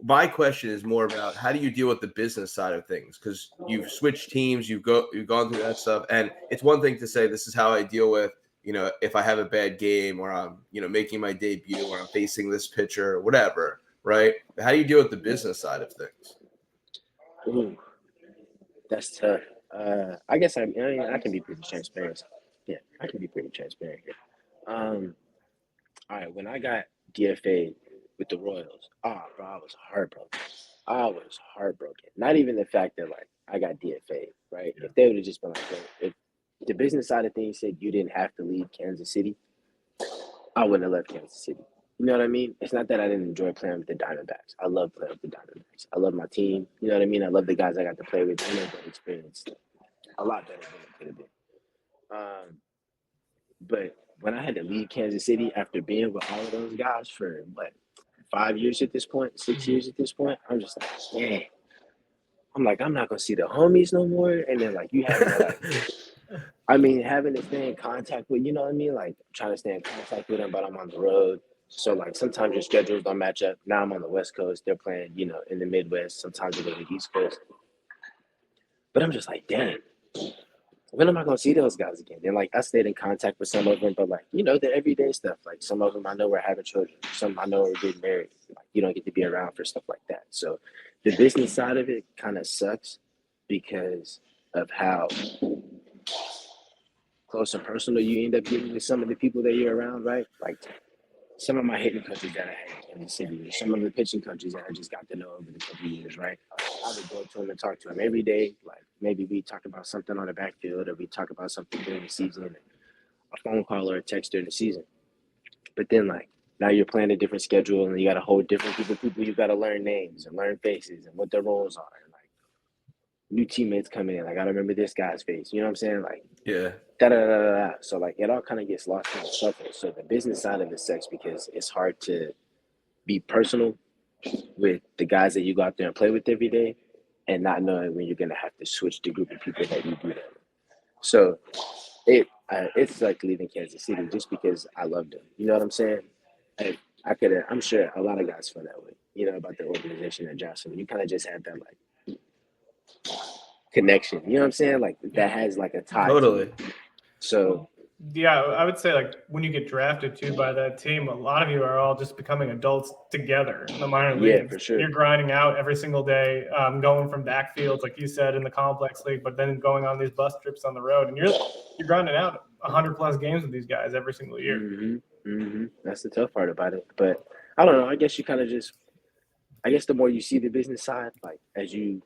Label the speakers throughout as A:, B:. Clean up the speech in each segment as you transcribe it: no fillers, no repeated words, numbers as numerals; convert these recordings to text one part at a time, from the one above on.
A: my question is more about how do you deal with the business side of things? Because you've switched teams, you've gone through that stuff, and it's one thing to say this is how I deal with, if I have a bad game or I'm, making my debut or I'm facing this pitcher or whatever, right? How do you deal with the business side of things?
B: Ooh, that's tough. I can be pretty transparent. Yeah, I can be pretty transparent here. Um, all right, when I got DFA with the Royals, bro, I was heartbroken. I was heartbroken. Not even the fact that like I got DFA, right? If they would have just been like, if the business side of things said you didn't have to leave Kansas City, I wouldn't have left Kansas City. You know what I mean? It's not that I didn't enjoy playing with the Diamondbacks. I love playing with the Diamondbacks. I love my team. You know what I mean? I love the guys I got to play with. I know that experience a lot better than it could have been. But when I had to leave Kansas City after being with all of those guys for what 5 years at this point, 6 years at this point, I'm just like, man. I'm like, I'm not gonna see the homies no more. And then like you having to having to stay in contact with, you know what I mean? Like trying to stay in contact with them, but I'm on the road. So like sometimes your schedules don't match up. Now I'm on the West Coast. They're playing, in the Midwest. Sometimes they go to the East Coast. But I'm just like, damn, when am I gonna see those guys again? And like I stayed in contact with some of them, but like, the everyday stuff. Like some of them I know we're having children. Some I know are getting married. Like you don't get to be around for stuff like that. So the business side of it kind of sucks because of how close and personal you end up getting with some of the people that you're around, right? Like some of my hitting coaches that I had in the city, or some of the pitching coaches that I just got to know over the couple of years, right? I would go to them and talk to them every day. Like maybe we talk about something on the backfield, or we talk about something during the season, a phone call or a text during the season. But then like now you're playing a different schedule, and you got a whole different group of people. You got to learn names and learn faces and what their roles are. And like new teammates coming in, like I remember this guy's face. You know what I'm saying? Like
A: Yeah.
B: da da da da. So like it all kind of gets lost in the shuffle. So the business side of it sucks because it's hard to be personal with the guys that you go out there and play with every day, and not knowing when you're gonna have to switch the group of people that you do that with. So it's like leaving Kansas City just because I loved them. You know what I'm saying? I could I'm sure a lot of guys feel that way. About the organization at Johnson. You kind of just had that like connection. You know what I'm saying? Like that has like a tie to
A: Totally.
B: it. So
C: Yeah, I would say like when you get drafted too by that team, a lot of you are all just becoming adults together in the minor
B: yeah,
C: leagues.
B: for sure.
C: You're grinding out every single day, going from backfields, like you said, in the complex league, but then going on these bus trips on the road, and you're grinding out 100+ games with these guys every single year.
B: That's the tough part about it. But I don't know. I guess you kind of just. I guess the more you see the business side, like as you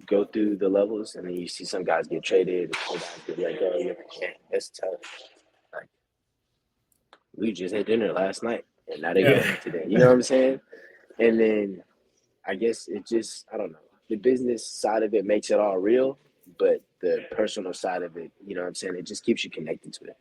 B: go through the levels, and then you see some guys get traded, some guys get let go. You're like, man, that's tough. Like we just had dinner last night, and now they
C: Yeah.
B: going today. You know what I'm saying? And then I guess it just I don't know. The business side of it makes it all real, but the personal side of it, you know what I'm saying? It just keeps you connected to it.